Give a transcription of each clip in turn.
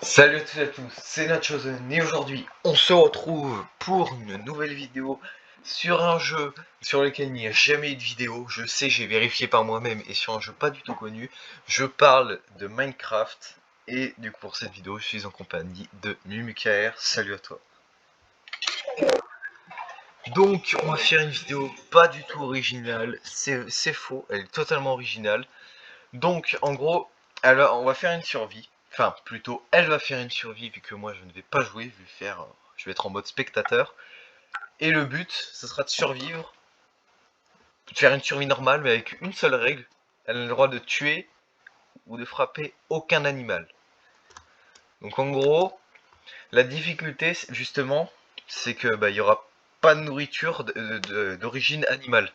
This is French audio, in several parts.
Salut à toutes et à tous, c'est Nachosen et aujourd'hui on se retrouve pour une nouvelle vidéo sur un jeu sur lequel il n'y a jamais eu de vidéo. Je sais, j'ai vérifié par moi-même et sur un jeu pas du tout connu. Je parle de Minecraft et du coup pour cette vidéo je suis en compagnie de Mumukaer. Salut à toi. Donc on va faire une vidéo pas du tout originale, c'est faux, elle est totalement originale. Donc en gros, alors on va faire une survie. Enfin, plutôt, elle va faire une survie vu que moi je ne vais pas jouer, je vais être en mode spectateur. Et le but, ce sera de survivre, de faire une survie normale, mais avec une seule règle. Elle a le droit de tuer ou de frapper aucun animal. Donc en gros, la difficulté, justement, c'est que il y aura pas de nourriture d'origine animale.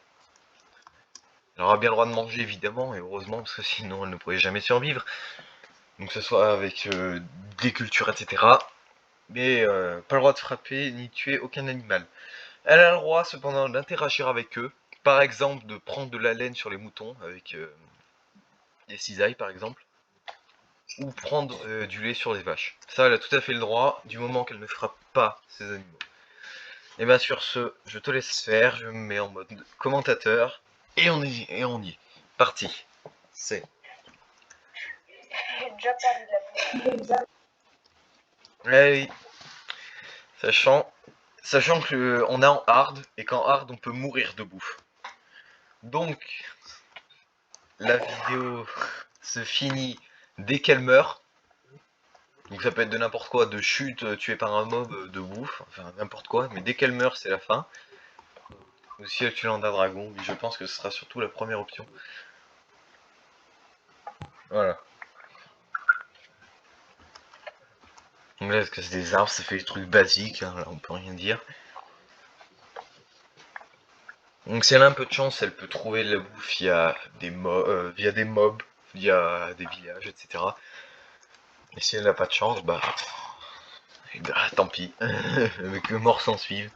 Elle aura bien le droit de manger évidemment, et heureusement, parce que sinon elle ne pourrait jamais survivre. Donc que ce soit avec des cultures, etc. Mais pas le droit de frapper ni tuer aucun animal. Elle a le droit cependant d'interagir avec eux, par exemple de prendre de la laine sur les moutons avec des cisailles par exemple, ou prendre du lait sur les vaches. Ça, elle a tout à fait le droit, du moment qu'elle ne frappe pas ces animaux. Et bien sur ce, je te laisse faire, je me mets en mode commentateur, et on y est. Parti. C'est. J'ai déjà perdu de la bouffe. Allez, sachant que on est en hard, et qu'en hard on peut mourir de bouffe. Donc, la vidéo se finit dès qu'elle meurt. Donc ça peut être de n'importe quoi, de chute, tuée par un mob, de bouffe, enfin n'importe quoi, mais dès qu'elle meurt, c'est la fin. Ou si elle tue l'un d'un dragon, je pense que ce sera surtout la première option. Voilà. Donc là, est-ce que c'est des arbres, ça fait des trucs basiques, hein, là on peut rien dire. Donc si elle a un peu de chance, elle peut trouver de la bouffe via des mobs, via des villages, etc. Et si elle n'a pas de chance, tant pis, que mort s'en suive.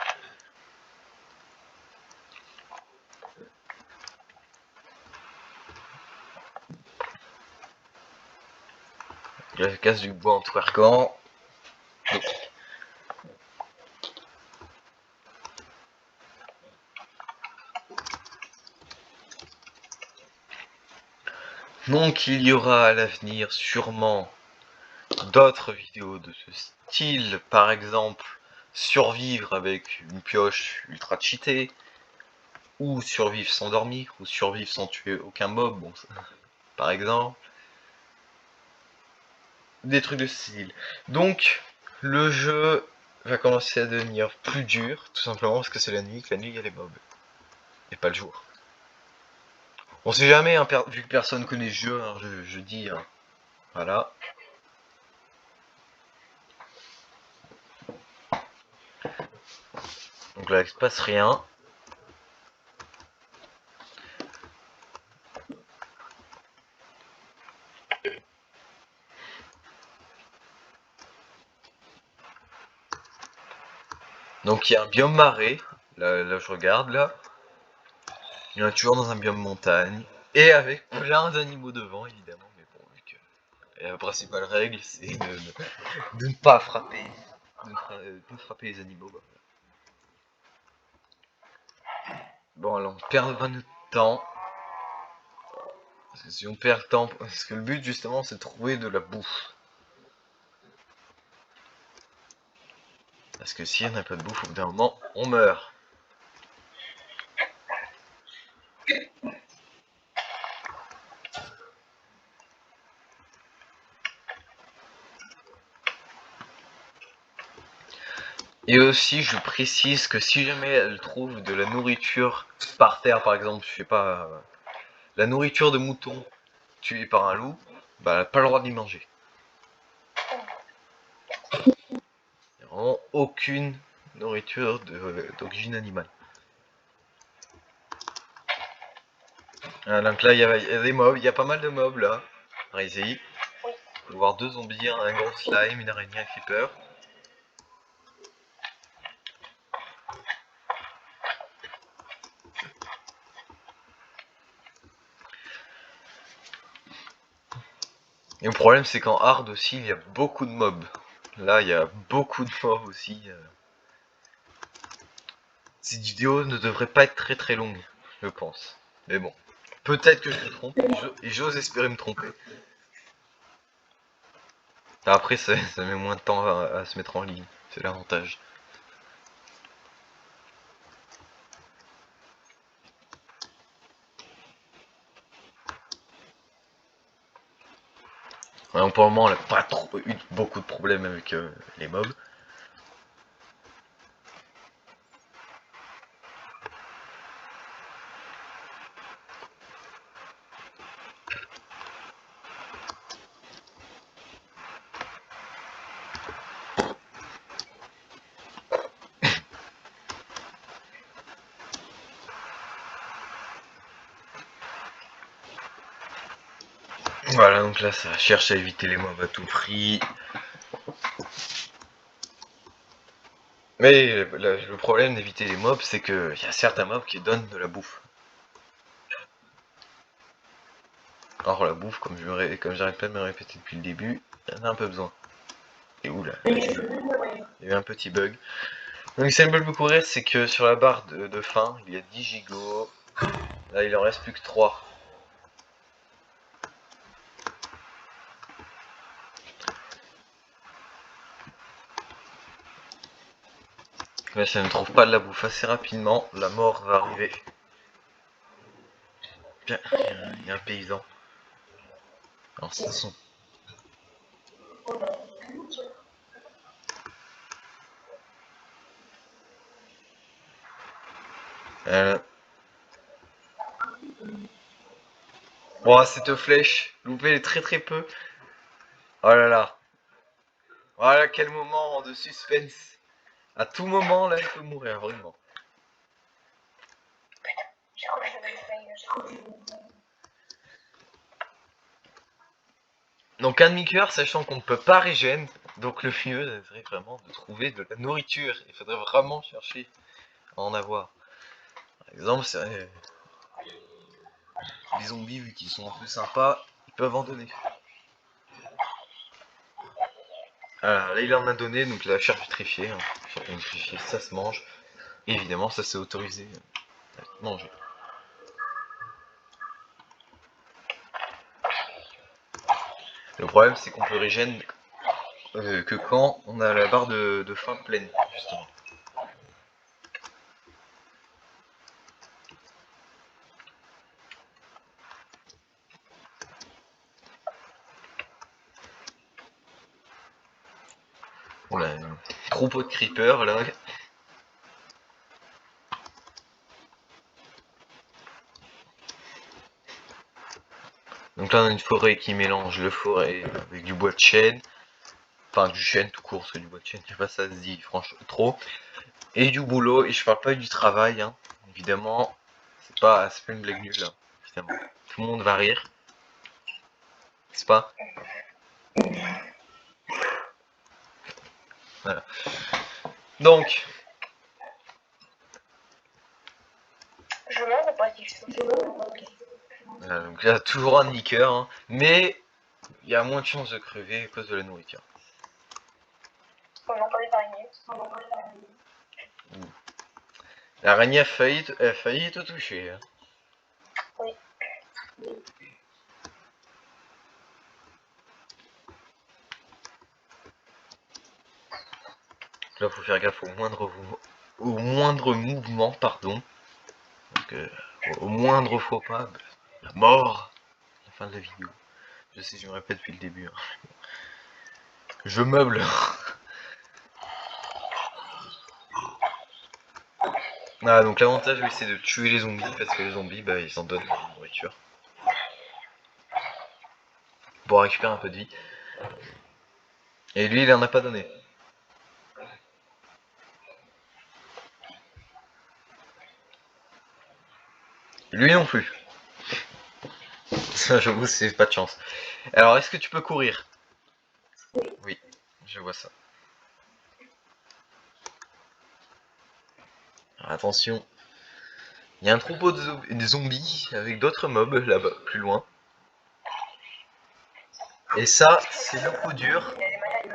Là, je casse du bois en twerkant. Donc il y aura à l'avenir sûrement d'autres vidéos de ce style, par exemple survivre avec une pioche ultra cheatée, ou survivre sans dormir, ou survivre sans tuer aucun mob, bon, par exemple. Des trucs de ce style. Donc le jeu va commencer à devenir plus dur, tout simplement parce que c'est la nuit, que la nuit il y a les mobs, et pas le jour. On sait jamais, hein, vu que personne connaît le jeu, hein, je dis, hein, voilà. Donc là il se passe rien. Donc il y a un biome marais, là je regarde là. Il y en a toujours dans un biome montagne. Et avec plein d'animaux devant évidemment. Mais bon, vu que la principale règle c'est de ne pas frapper. De ne frapper les animaux. Bah. Bon alors on perd pas notre temps. Parce que si on perd le temps. Parce que le but justement c'est de trouver de la bouffe. Parce que si on n'a pas de bouffe, au bout d'un moment, on meurt. Et aussi, je précise que si jamais elle trouve de la nourriture par terre, par exemple, je sais pas, la nourriture de mouton tuée par un loup, bah elle n'a pas le droit d'y manger. Il n'y a vraiment aucune nourriture d'origine animale. Donc là, il y a des mobs, il y a pas mal de mobs là. Allez-y. Oui. On peut voir deux zombies, un gros slime, une araignée, un creeper. Et le problème c'est qu'en hard aussi il y a beaucoup de mobs. Là il y a beaucoup de mobs aussi. Cette vidéo ne devrait pas être très longue, je pense. Mais bon, peut-être que je me trompe, et j'ose espérer me tromper. Après ça met moins de temps à se mettre en ligne, c'est l'avantage. Alors, pour le moment on n'a pas trop eu beaucoup de problèmes avec les mobs. Voilà, donc là ça cherche à éviter les mobs à tout prix. Mais le problème d'éviter les mobs, c'est qu'il y a certains mobs qui donnent de la bouffe. Alors la bouffe, comme j'arrête pas de me répéter depuis le début, il y en a un peu besoin. Et oula, il y a eu un petit bug. Donc ce qui me courir, c'est que sur la barre de fin, il y a 10 gigots. Là il en reste plus que 3. Mais ça ne trouve pas de la bouffe assez rapidement, la mort va arriver. Bien, il y a un paysan. Alors c'est son. Bon, cette flèche, loupé très peu. Oh là là. Voilà quel moment de suspense. À tout moment, là, il peut mourir, vraiment. Donc un demi-cœur, sachant qu'on ne peut pas régène, donc le mieux serait vraiment de trouver de la nourriture. Il faudrait vraiment chercher à en avoir. Par exemple, les zombies, vu qu'ils sont un peu sympas, ils peuvent en donner. Alors là, il en a donné, donc la chair vitrifiée. Hein. Chair vitrifiée, ça se mange. Et évidemment, ça c'est autorisé à manger. Le problème, c'est qu'on peut régène que quand on a la barre de faim pleine, justement. On a un troupeau de creepers là. Donc là on a une forêt qui mélange le forêt avec du bois de chêne. Enfin du chêne tout court, parce que du bois de chêne, je sais pas ça se dit franchement trop. Et du boulot, et je parle pas du travail, hein. Évidemment, c'est pas une blague nulle, hein, évidemment. Tout le monde va rire. C'est pas. Voilà. Donc. Je monte ou pas si je saute? Voilà, donc là toujours un niqueur, hein, mais il y a moins de chances de crever à cause de la nourriture. Oh non, pas les araignées. L'araignée a failli te toucher. Hein. Oui. Là faut faire gaffe au moindre mouvement, pardon. Parce que au moindre faux pas, la mort, la fin de la vidéo. Je sais, je me répète depuis le début. Hein. Je meuble. Ah, donc l'avantage, oui, c'est de tuer les zombies, parce que les zombies, bah, ils en donnent de la nourriture. Pour récupérer un peu de vie. Et lui, il en a pas donné. Lui non plus. Ça, j'avoue, c'est pas de chance. Alors, est-ce que tu peux courir? Oui, je vois ça. Alors, attention. Il y a un troupeau de zombies avec d'autres mobs là-bas, plus loin. Et ça, c'est le coup dur.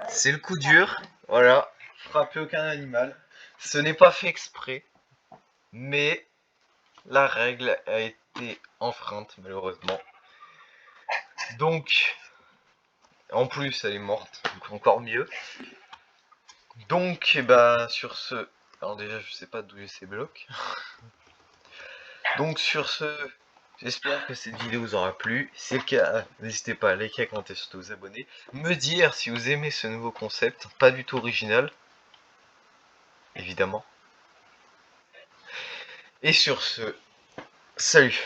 C'est le coup dur. Voilà. Frapper aucun animal. Ce n'est pas fait exprès. Mais la règle a été enfreinte, malheureusement. Donc, en plus, elle est morte. Donc, encore mieux. Donc, bah, sur ce... Alors déjà, je sais pas d'où est ces blocs. Donc, sur ce... J'espère que cette vidéo vous aura plu. Si c'est le cas, n'hésitez pas à liker, commenter, surtout vous abonner. Me dire si vous aimez ce nouveau concept, pas du tout original, évidemment. Et sur ce, salut!